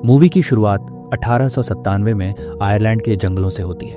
Movie की शुरुआत 1897 में आयरलैंड के जंगलों से होती है।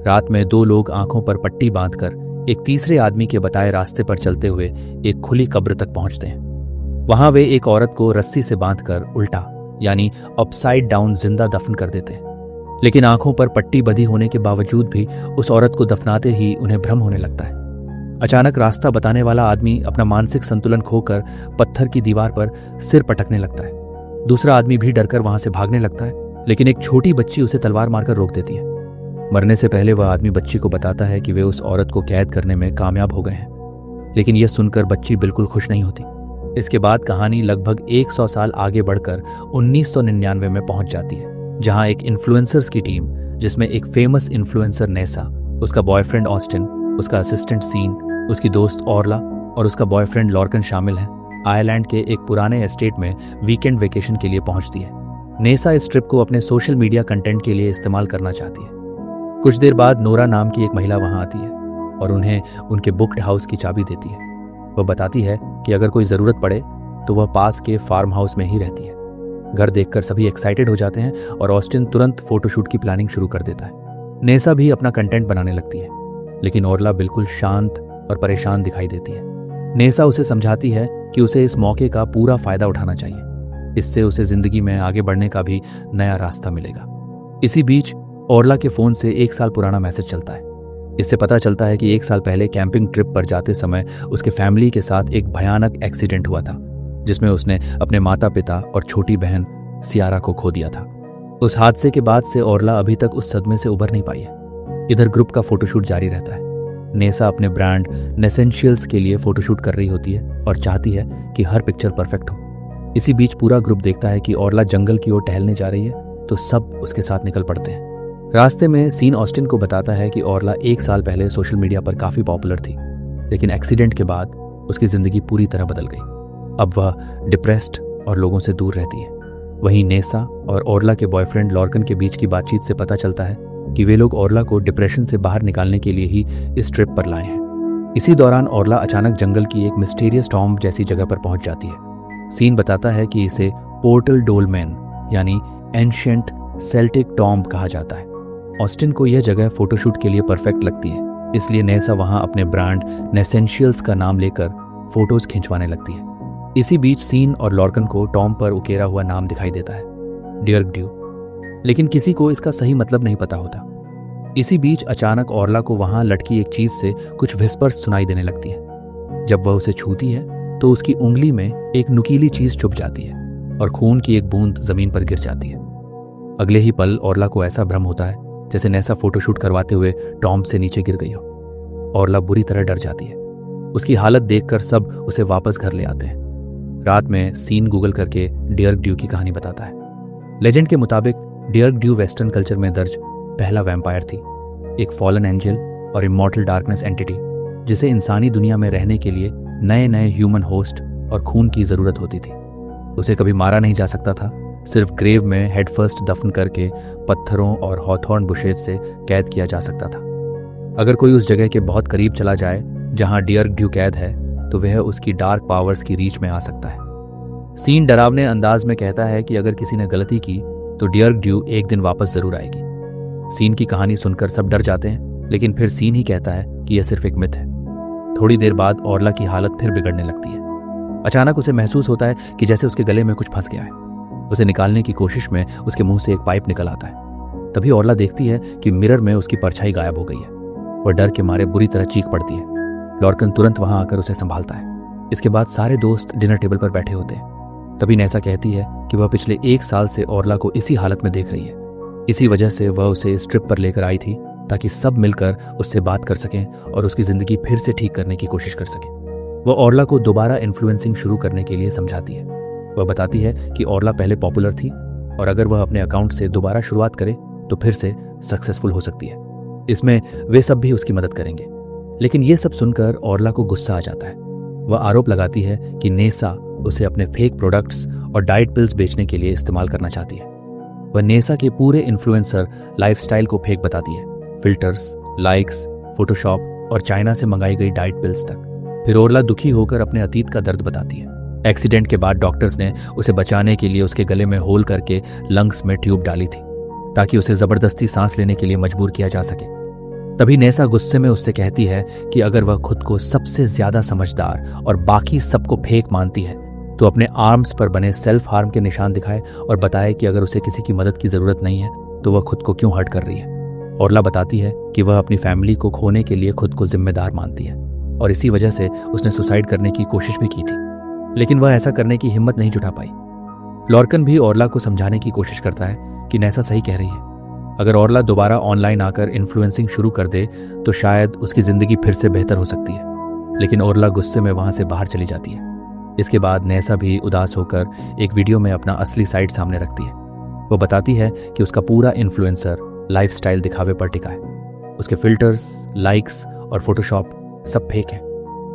रात में दो लोग आंखों पर पट्टी बांधकर एक तीसरे आदमी के बताए रास्ते पर चलते हुए एक खुली कब्र तक पहुंचते हैं। वहां वे एक औरत को रस्सी से बांधकर उल्टा यानी अपसाइड डाउन जिंदा दफन कर देते हैं। लेकिन आंखों पर पट्टी बंधी होने के बावजूद भी उस औरत को दफनाते ही उन्हें भ्रम होने लगता है। अचानक रास्ता बताने वाला आदमी अपना मानसिक संतुलन खोकर पत्थर की दीवार पर सिर पटकने लगता है। दूसरा आदमी भी डरकर वहां से भागने लगता है, लेकिन एक छोटी बच्ची उसे तलवार मारकर रोक देती है। मरने से पहले वह आदमी बच्ची को बताता है कि वे उस औरत को कैद करने में कामयाब हो गए हैं, लेकिन यह सुनकर बच्ची बिल्कुल खुश नहीं होती। इसके बाद कहानी लगभग 100 साल आगे बढ़कर 1999 में पहुंच जाती है, जहां एक इन्फ्लुएंसर्स की टीम, जिसमें एक फेमस इन्फ्लुएंसर नेसा, उसका बॉयफ्रेंड ऑस्टिन, उसका असिस्टेंट सीन, उसकी दोस्त ऑरला और उसका बॉयफ्रेंड लॉर्कन शामिल हैं, आयरलैंड के एक पुराने एस्टेट में वीकेंड वेकेशन के लिए पहुंचती है। नेसा इस ट्रिप को अपने सोशल मीडिया कंटेंट के लिए इस्तेमाल करना चाहती है। कुछ देर बाद नोरा नाम की एक महिला वहां आती है और उन्हें उनके बुक्ड हाउस की चाबी देती है। वह बताती है कि अगर कोई ज़रूरत पड़े तो वह पास के फार्म हाउस में ही रहती है। घर देखकर सभी एक्साइटेड हो जाते हैं और ऑस्टिन तुरंत फोटोशूट की प्लानिंग शुरू कर देता है। नेसा भी अपना कंटेंट बनाने लगती है, लेकिन ऑरला बिल्कुल शांत और परेशान दिखाई देती है। नेसा उसे समझाती है कि उसे इस मौके का पूरा फायदा उठाना चाहिए, इससे उसे जिंदगी में आगे बढ़ने का भी नया रास्ता मिलेगा। इसी बीच ऑरला के फोन से 1 साल पुराना मैसेज चलता है। इससे पता चलता है कि 1 साल पहले कैंपिंग ट्रिप पर जाते समय उसके फैमिली के साथ एक भयानक एक्सीडेंट हुआ था, जिसमें उसने अपने माता पिता और छोटी बहन सियारा को खो दिया था। उस हादसे के बाद से ऑरला अभी तक उस सदमे से उभर नहीं पाई है। इधर ग्रुप का फोटोशूट जारी रहता है। नेसा अपने ब्रांड नेसेंशियल्स के लिए फोटोशूट कर रही होती है और चाहती है कि हर पिक्चर परफेक्ट हो। इसी बीच पूरा ग्रुप देखता है कि ऑरला जंगल की ओर टहलने जा रही है, तो सब उसके साथ निकल पड़ते हैं। रास्ते में सीन ऑस्टिन को बताता है कि ऑरला 1 साल पहले सोशल मीडिया पर काफी पॉपुलर थी, लेकिन एक्सीडेंट के बाद उसकी जिंदगी पूरी तरह बदल गई। अब वह डिप्रेस्ड और लोगों से दूर रहती है। वहीं नेसा और ऑरला के बॉयफ्रेंड लॉर्कन के बीच की बातचीत से पता चलता है कि वे लोग ऑरला को डिप्रेशन से बाहर निकालने के लिए ही इस ट्रिप पर लाए हैं। इसी दौरान ऑरला अचानक जंगल की एक मिस्टीरियस टॉम्ब जैसी जगह पर पहुंच जाती है। सीन बताता है कि इसे पोर्टल डोलमेन यानी एंशिएंट सेल्टिक टॉम्ब कहा जाता है। ऑस्टिन को यह जगह फोटोशूट के लिए परफेक्ट लगती है, इसलिए नेसा वहां अपने ब्रांड नेसेंशियल्स का नाम लेकर फोटोज खिंचवाने लगती है। इसी बीच सीन और लॉर्कन को टॉम्ब पर उकेरा हुआ नाम दिखाई देता है, डियर्क ड्यू, लेकिन किसी को इसका सही मतलब नहीं पता होता। इसी बीच अचानक ऑरला को वहां लटकी एक चीज से कुछ विस्पर्स सुनाई देने लगती है। जब वह उसे छूती है तो उसकी उंगली में एक नुकीली चीज चुभ जाती है और खून की एक बूंद जमीन पर गिर जाती है। अगले ही पल ऑरला को ऐसा भ्रम होता है जैसे नेसा फोटोशूट करवाते हुए टॉम्ब से नीचे गिर गई हो। ऑरला बुरी तरह डर जाती है। उसकी हालत देखकर सब उसे वापस घर ले आते हैं। रात में सीन गूगल करके डियर्क ड्यू की कहानी बताता है। लेजेंड के मुताबिक डियर्क ड्यू वेस्टर्न कल्चर में दर्ज पहला वैम्पायर थी, एक फॉलन एंजल और इमॉर्टल डार्कनेस एंटिटी, जिसे इंसानी दुनिया में रहने के लिए नए नए ह्यूमन होस्ट और खून की जरूरत होती थी। उसे कभी मारा नहीं जा सकता था, सिर्फ ग्रेव में हेड फर्स्ट दफन करके पत्थरों और हॉथॉर्न बुशेज से कैद किया जा सकता था। अगर कोई उस जगह के बहुत करीब चला जाए जहां डियर्क ड्यू कैद है, तो वह उसकी डार्क पावर्स की रीच में आ सकता है। सीन डरावने अंदाज में कहता है कि अगर किसी ने गलती की तो डियर्क ड्यू एक दिन वापस जरूर आएगी। सीन की कहानी सुनकर सब डर जाते हैं, लेकिन फिर सीन ही कहता है कि यह सिर्फ एक मिथ है। थोड़ी देर बाद ऑरला की हालत फिर बिगड़ने लगती है। अचानक उसे महसूस होता है कि जैसे उसके गले में कुछ फंस गया है। उसे निकालने की कोशिश में उसके मुंह से एक पाइप निकल आता है। तभी ऑरला देखती है कि मिरर में उसकी परछाई गायब हो गई है। वह डर के मारे बुरी तरह चीख पड़ती है। लॉर्कन तुरंत वहां आकर उसे संभालता है। इसके बाद सारे दोस्त डिनर टेबल पर बैठे होते हैं। तभी नेसा कहती है कि वह पिछले 1 साल से ऑरला को इसी हालत में देख रही है। इसी वजह से वह उसे इस ट्रिप पर लेकर आई थी, ताकि सब मिलकर उससे बात कर सकें और उसकी जिंदगी फिर से ठीक करने की कोशिश कर सकें। वह ऑरला को दोबारा इन्फ्लुएंसिंग शुरू करने के लिए समझाती है। वह बताती है कि ऑरला पहले पॉपुलर थी और अगर वह अपने अकाउंट से दोबारा शुरुआत करे तो फिर से सक्सेसफुल हो सकती है। इसमें वे सब भी उसकी मदद करेंगे। लेकिन ये सब सुनकर ऑरला को गुस्सा आ जाता है। वह आरोप लगाती है कि नेसा उसे अपने फेक प्रोडक्ट्स और डाइट पिल्स बेचने के लिए इस्तेमाल करना चाहती है। वह नेसा के पूरे इन्फ्लुएंसर लाइफस्टाइल को फेक बताती है, फिल्टर्स, लाइक्स, फोटोशॉप और चाइना से मंगाई गई डाइट पिल्स तक। फिर ऑरला दुखी होकर अपने अतीत का दर्द बताती है। एक्सीडेंट के बाद डॉक्टर्स ने उसे बचाने के लिए उसके गले में होल करके लंग्स में ट्यूब डाली थी ताकि उसे जबरदस्ती सांस लेने के लिए मजबूर किया जा सके। तभी नेसा गुस्से में उससे कहती है कि अगर वह खुद को सबसे ज्यादा समझदार और बाकी सबको फेक मानती है तो अपने आर्म्स पर बने सेल्फ हार्म के निशान दिखाए और बताए कि अगर उसे किसी की मदद की जरूरत नहीं है तो वह खुद को क्यों हर्ट कर रही है। ओरला बताती है कि वह अपनी फैमिली को खोने के लिए खुद को जिम्मेदार मानती है और इसी वजह से उसने सुसाइड करने की कोशिश भी की थी, लेकिन वह ऐसा करने की हिम्मत नहीं जुटा पाई। लॉर्कन भी ओरला को समझाने की कोशिश करता है कि नेसा सही कह रही है। अगर ओरला दोबारा ऑनलाइन आकर इन्फ्लुएंसिंग शुरू कर दे तो शायद उसकी जिंदगी फिर से बेहतर हो सकती है, लेकिन ओरला गुस्से में वहां से बाहर चली जाती है। इसके बाद नेसा भी उदास होकर एक वीडियो में अपना असली साइड सामने रखती है। वो बताती है कि उसका पूरा इन्फ्लुएंसर लाइफस्टाइल दिखावे पर टिका है। उसके फिल्टर्स, लाइक्स और फोटोशॉप सब फेक है।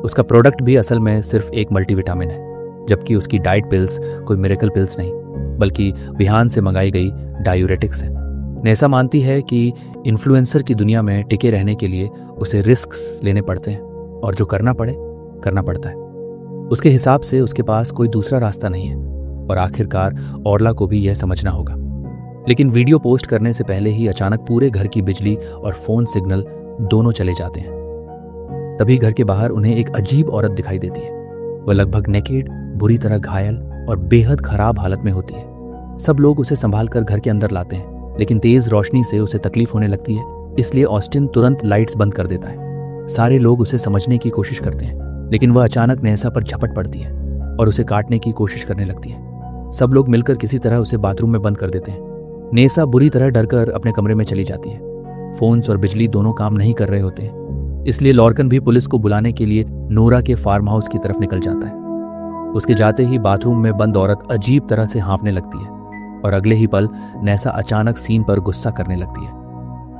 उसका प्रोडक्ट भी असल में सिर्फ एक मल्टीविटामिन है, जबकि उसकी डाइट पिल्स कोई मिरेकल पिल्स नहीं बल्कि विहान से मंगाई गई डायूरेटिक्स है। नेसा मानती है कि इन्फ्लुएंसर की दुनिया में टिके रहने के लिए उसे रिस्क्स लेने पड़ते हैं और जो करना पड़ता है। उसके हिसाब से उसके पास कोई दूसरा रास्ता नहीं है और आखिरकार ओरला को भी यह समझना होगा। लेकिन वीडियो पोस्ट करने से पहले ही अचानक पूरे घर की बिजली और फोन सिग्नल दोनों चले जाते हैं। तभी घर के बाहर उन्हें एक अजीब औरत दिखाई देती है। वह लगभग नेकेड, बुरी तरह घायल और बेहद खराब हालत में होती है। सब लोग उसे संभालकर घर के अंदर लाते हैं, लेकिन तेज रोशनी से उसे तकलीफ होने लगती है, इसलिए ऑस्टिन तुरंत लाइट्स बंद कर देता है। सारे लोग उसे समझने की कोशिश करते हैं, लेकिन वह अचानक नेसा पर झपट पड़ती है और उसे काटने की कोशिश करने लगती है। सब लोग मिलकर किसी तरह उसे बाथरूम में बंद कर देते हैं। नेसा बुरी तरह डरकर अपने कमरे में चली जाती है। फोन्स और बिजली दोनों काम नहीं कर रहे होते हैं, इसलिए लॉर्कन भी पुलिस को बुलाने के लिए नोरा के फार्म हाउस की तरफ निकल जाता है। उसके जाते ही बाथरूम में बंद औरत अजीब तरह से हाँफने लगती है और अगले ही पल नेसा अचानक सीन पर गुस्सा करने लगती है।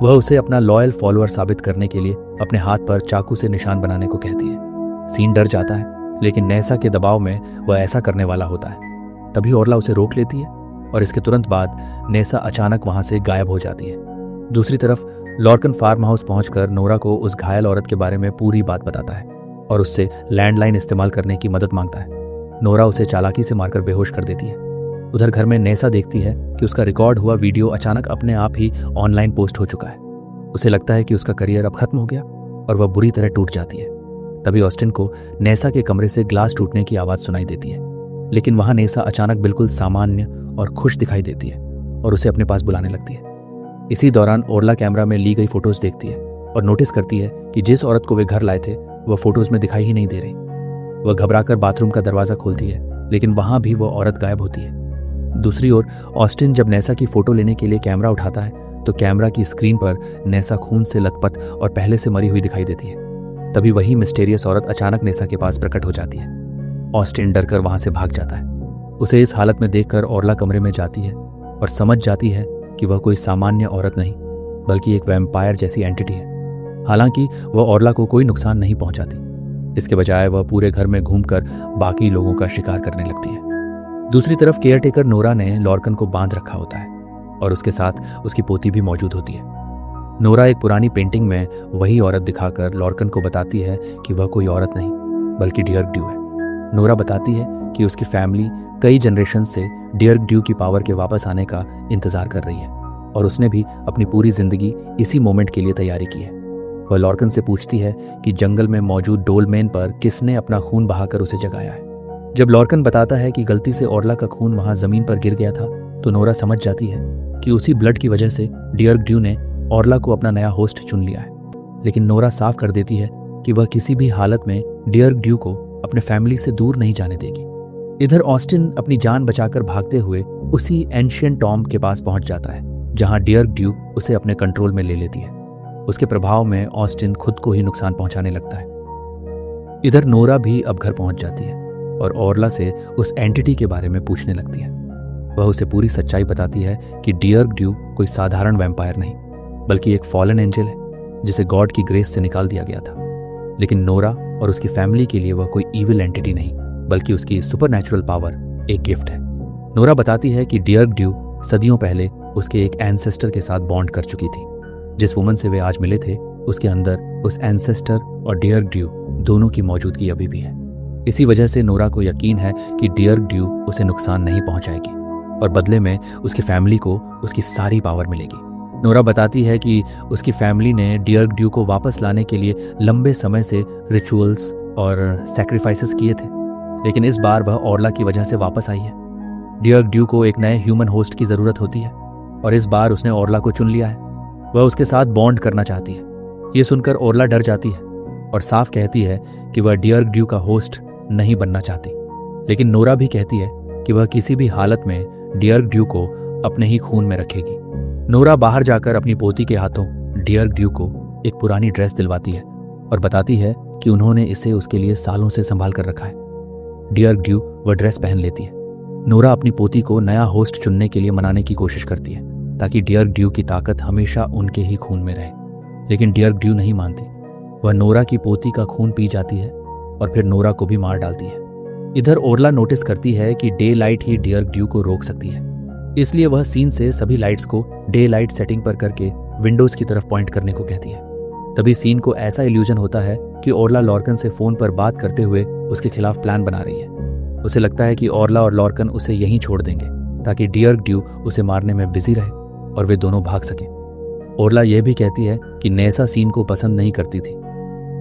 वह उसे अपना लॉयल फॉलोअर साबित करने के लिए अपने हाथ पर चाकू से निशान बनाने को कहती है। सीन डर जाता है, लेकिन नेसा के दबाव में वह ऐसा करने वाला होता है। तभी ओरला उसे रोक लेती है और इसके तुरंत बाद नेसा अचानक वहां से गायब हो जाती है। दूसरी तरफ लॉर्कन फार्म हाउस पहुंचकर नोरा को उस घायल औरत के बारे में पूरी बात बताता है और उससे लैंडलाइन इस्तेमाल करने की मदद मांगता है। नोरा उसे चालाकी से मारकर बेहोश कर देती है। उधर घर में नेसा देखती है कि उसका रिकॉर्ड हुआ वीडियो अचानक अपने आप ही ऑनलाइन पोस्ट हो चुका है। उसे लगता है कि उसका करियर अब खत्म हो गया और वह बुरी तरह टूट जाती है। तभी ऑस्टिन को नेसा के कमरे से ग्लास टूटने की आवाज सुनाई देती है, लेकिन वहां नेसा अचानक बिल्कुल सामान्य और खुश दिखाई देती है और उसे अपने पास बुलाने लगती है। इसी दौरान ओरला कैमरा में ली गई फोटोज देखती है और नोटिस करती है कि जिस औरत को वे घर लाए थे वह फोटोज में दिखाई ही नहीं दे रही। वह घबराकर बाथरूम का दरवाजा खोलती है, लेकिन वहां भी वह औरत गायब होती है। दूसरी ओर ऑस्टिन जब नेसा की फोटो लेने के लिए कैमरा उठाता है तो कैमरा की स्क्रीन पर नेसा खून से लथपथ और पहले से मरी हुई दिखाई देती है। तभी वही मिस्टीरियस औरत अचानक नेसा के पास प्रकट हो जाती है। ऑस्टिन डरकर वहां से भाग जाता है। उसे इस हालत में देखकर ओरला कमरे में जाती है और समझ जाती है कि वह कोई सामान्य औरत नहीं बल्कि एक वैम्पायर जैसी एंटिटी है। हालांकि वह ओरला को कोई नुकसान नहीं पहुंचाती, इसके बजाय वह पूरे घर में घूमकर बाकी लोगों का शिकार करने लगती है। दूसरी तरफ केयरटेकर नोरा ने लॉर्कन को बांध रखा होता है और उसके साथ उसकी पोती भी मौजूद होती है। नोरा एक पुरानी पेंटिंग में वही औरत दिखाकर लॉर्कन को बताती है कि वह कोई औरत नहीं बल्कि डियर्क ड्यू है। नोरा बताती है कि उसकी फैमिली कई जनरेशन से डियर्क ड्यू की पावर के वापस आने का इंतजार कर रही है और उसने भी अपनी पूरी जिंदगी इसी मोमेंट के लिए तैयारी की है। वह लॉर्कन से पूछती है कि जंगल में मौजूद डोलमेन पर किसने अपना खून बहाकर उसे जगाया है। जब लॉर्कन बताता है कि गलती से ओरला का खून वहां जमीन पर गिर गया था तो नोरा समझ जाती है कि उसी ब्लड की वजह से डियर्क ड्यू ने ओरला को अपना नया होस्ट चुन लिया है। लेकिन नोरा साफ कर देती है कि वह किसी भी हालत में डियर्क ड्यू को अपने फैमिली से दूर नहीं जाने देगी। इधर ऑस्टिन अपनी जान बचाकर भागते हुए उसी एंशिएंट टॉम्ब के पास पहुंच जाता है जहां डियर्क ड्यू उसे अपने कंट्रोल में ले लेती है। उसके प्रभाव में ऑस्टिन खुद को ही नुकसान पहुंचाने लगता है। इधर नोरा भी अब घर पहुंच जाती है और ओरला से उस एंटिटी के बारे में पूछने लगती है। वह उसे पूरी सच्चाई बताती है कि डियर्क ड्यू कोई साधारण वैम्पायर नहीं बल्कि एक फॉलन एंजल है जिसे गॉड की ग्रेस से निकाल दिया गया था। लेकिन नोरा और उसकी फैमिली के लिए वह कोई इविल एंटिटी नहीं बल्कि उसकी सुपरनैचुरल पावर एक गिफ्ट है। नोरा बताती है कि डियर्क ड्यू सदियों पहले उसके एक एंसेस्टर के साथ बॉन्ड कर चुकी थी। जिस वुमन से वे आज मिले थे उसके अंदर उस एंसेस्टर और डियर्क ड्यू दोनों की मौजूदगी अभी भी है। इसी वजह से नोरा को यकीन है कि डियर्क ड्यू उसे नुकसान नहीं पहुंचाएगी और बदले में उसकी फैमिली को उसकी सारी पावर मिलेगी। नोरा बताती है कि उसकी फैमिली ने डियर्क ड्यू को वापस लाने के लिए लंबे समय से रिचुअल्स और सैक्रिफाइसेस किए थे, लेकिन इस बार वह ओरला की वजह से वापस आई है। डियर्क ड्यू को एक नए ह्यूमन होस्ट की ज़रूरत होती है और इस बार उसने ओरला को चुन लिया है। वह उसके साथ बॉन्ड करना चाहती है। ये सुनकर ओरला डर जाती है और साफ कहती है कि वह डियर्क ड्यू का होस्ट नहीं बनना चाहती, लेकिन नोरा भी कहती है कि वह किसी भी हालत में डियर्क ड्यू को अपने ही खून में रखेगी। नोरा बाहर जाकर अपनी पोती के हाथों डियर्क ड्यू को एक पुरानी ड्रेस दिलवाती है और बताती है कि उन्होंने इसे उसके लिए सालों से संभाल कर रखा है। डियर्क ड्यू वह ड्रेस पहन लेती है। नोरा अपनी पोती को नया होस्ट चुनने के लिए मनाने की कोशिश करती है ताकि डियर्क ड्यू की ताकत हमेशा उनके ही खून में रहे, लेकिन डियर्क ड्यू नहीं मानती। वह नोरा की पोती का खून पी जाती है और फिर नोरा को भी मार डालती है। इधर ओरला नोटिस करती है कि डे लाइट ही डियर्क ड्यू को रोक सकती है, इसलिए वह सीन से सभी लाइट्स को डे लाइट सेटिंग पर करके विंडोज की तरफ पॉइंट करने को कहती है। तभी सीन को ऐसा इल्यूजन होता है कि ओरला लॉर्कन से फोन पर बात करते हुए उसके खिलाफ प्लान बना रही है। उसे लगता है कि ओरला और लॉर्कन उसे यहीं छोड़ देंगे ताकि डियर्क ड्यू उसे मारने में बिजी रहे और वे दोनों भाग सकें। ओरला यह भी कहती है कि नेसा सीन को पसंद नहीं करती थी।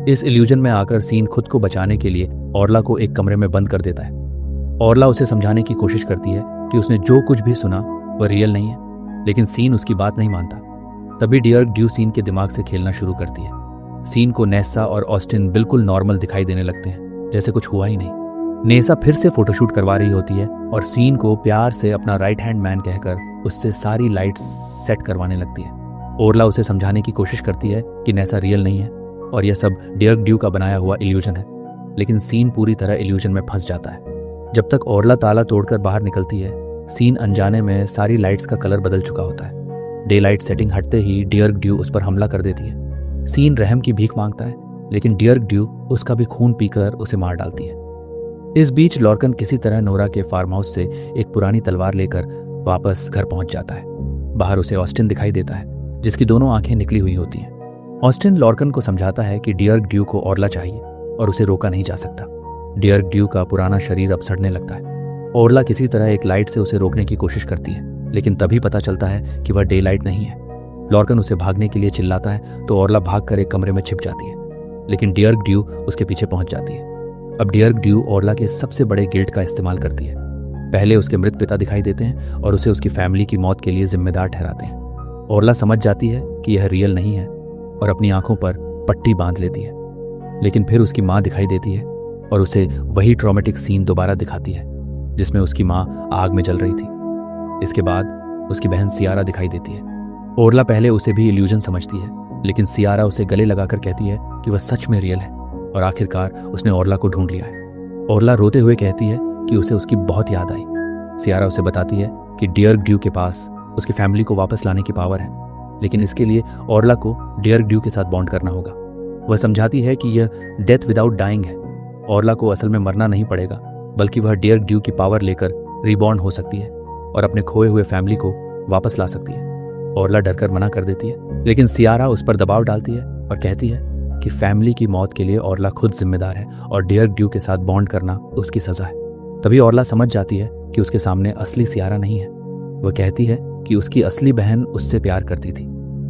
इस इल्यूजन में आकर सीन खुद को बचाने के लिए ओरला को एक कमरे में बंद कर देता है। ओरला उसे समझाने की कोशिश करती है कि उसने जो कुछ भी सुना वह रियल नहीं है, लेकिन सीन उसकी बात नहीं मानता। तभी डियर्क ड्यू सीन के दिमाग से खेलना शुरू करती है। सीन को नेसा और ऑस्टिन बिल्कुल नॉर्मल दिखाई देने लगते हैं, जैसे कुछ हुआ ही नहीं। नेसा फिर से फोटोशूट करवा रही होती है और सीन को प्यार से अपना राइट हैंड मैन कहकर उससे सारी लाइट्स सेट करवाने लगती है। ओरला उसे समझाने की कोशिश करती है कि नेसा रियल नहीं है और यह सब डियर्क ड्यू का बनाया हुआ इल्यूजन है, लेकिन सीन पूरी तरह इल्यूजन में फंस जाता है। जब तक ओरला ताला तोड़कर बाहर निकलती है, सीन अनजाने में सारी लाइट्स का कलर बदल चुका होता है। डे लाइट सेटिंग हटते ही डियर्क ड्यू उस पर हमला कर देती है। सीन रहम की भीख मांगता है, लेकिन डियर्क ड्यू उसका भी खून पीकर उसे मार डालती है। इस बीच लॉर्कन किसी तरह नोरा के फार्म हाउस से एक पुरानी तलवार लेकर वापस घर पहुंच जाता है। बाहर उसे ऑस्टिन दिखाई देता है, जिसकी दोनों आंखें निकली हुई होती हैं। ऑस्टिन लॉर्कन को समझाता है कि डियर्क ड्यू को ओरला चाहिए और उसे रोका नहीं जा सकता। डियर्क ड्यू का पुराना शरीर अब सड़ने लगता है। ओरला किसी तरह एक लाइट से उसे रोकने की कोशिश करती है, लेकिन तभी पता चलता है कि वह डे लाइट नहीं है। लॉर्कन उसे भागने के लिए चिल्लाता है तो ओरला भागकर एक कमरे में छिप जाती है, लेकिन डियर्क ड्यू उसके पीछे पहुंच जाती है। अब डियर्क ड्यू ओरला के सबसे बड़े गिल्ट का इस्तेमाल करती है। पहले उसके मृत पिता दिखाई देते हैं और उसे उसकी फैमिली की मौत के लिए जिम्मेदार ठहराते हैं। ओरला समझ जाती है कि यह रियल नहीं है और अपनी आंखों पर पट्टी बांध लेती है, लेकिन फिर उसकी माँ दिखाई देती है और उसे वही ट्रॉमेटिक सीन दोबारा दिखाती है जिसमें उसकी माँ आग में जल रही थी। इसके बाद उसकी बहन सियारा दिखाई देती है। ओरला पहले उसे भी इल्यूजन समझती है, लेकिन सियारा उसे गले लगाकर कहती है कि वह सच में रियल है और आखिरकार उसने ओरला को ढूंढ लिया है। ओरला रोते हुए कहती है कि उसे उसकी बहुत याद आई। सियारा उसे बताती है कि डियर्क ड्यू के पास उसकी फैमिली को वापस लाने की पावर है, लेकिन इसके लिए ओरला को डियर्क ड्यू के साथ बॉन्ड करना होगा। वह समझाती है कि यह डेथ विदाउट डाइंग है। ओरला को असल में मरना नहीं पड़ेगा, बल्कि वह डियर्क ड्यू की पावर लेकर रिबॉर्न हो सकती है और अपने खोए हुए फैमिली को वापस ला सकती है। ओरला डरकर मना कर देती है, लेकिन सियारा उस पर दबाव डालती है और कहती है कि फैमिली की मौत के लिए ओरला खुद जिम्मेदार है और डियर्क ड्यू के साथ बॉन्ड करना उसकी सजा है। तभी ओरला समझ जाती है कि उसके सामने असली सियारा नहीं है। वह कहती है कि उसकी असली बहन उससे प्यार करती थी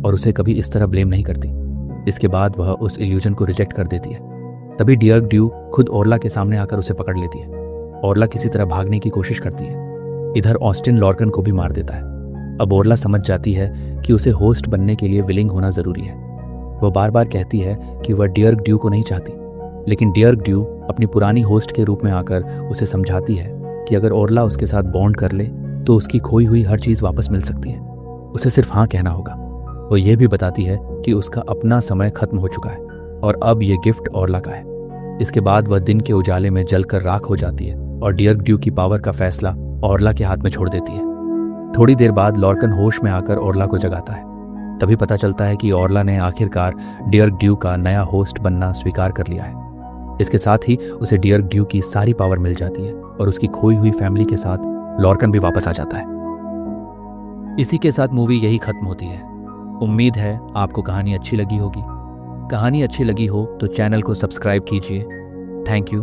और उसे कभी इस तरह ब्लेम नहीं करती। इसके बाद वह उस इल्यूजन को रिजेक्ट कर देती है। तभी डियर्क ड्यू खुद ओरला के सामने आकर उसे पकड़ लेती है। ओरला किसी तरह भागने की कोशिश करती है। इधर ऑस्टिन लॉर्कन को भी मार देता है। अब ओरला समझ जाती है कि उसे होस्ट बनने के लिए विलिंग होना जरूरी है। वह बार बार कहती है कि वह डियर्क ड्यू को नहीं चाहती, लेकिन डियर्क ड्यू अपनी पुरानी होस्ट के रूप में आकर उसे समझाती है कि अगर ओरला उसके साथ बॉन्ड कर ले तो उसकी खोई हुई हर चीज़ वापस मिल सकती है। उसे सिर्फ हाँ कहना होगा। वो ये भी बताती है कि उसका अपना समय खत्म हो चुका है और अब ये गिफ्ट ओरला का है। इसके बाद वह दिन के उजाले में जलकर राख हो जाती है और डियर्क ड्यू की पावर का फैसला ओरला के हाथ में छोड़ देती है। थोड़ी देर बाद लॉर्कन होश में आकर ओरला को जगाता है। तभी पता चलता है कि ओरला ने आखिरकार डियर्क ड्यू का नया होस्ट बनना स्वीकार कर लिया है। इसके साथ ही उसे डियर्क ड्यू की सारी पावर मिल जाती है और उसकी खोई हुई फैमिली के साथ लॉर्कन भी वापस आ जाता है। इसी के साथ मूवी यही खत्म होती है। उम्मीद है आपको कहानी अच्छी लगी होगी। कहानी अच्छी लगी हो तो चैनल को सब्सक्राइब कीजिए। Thank you.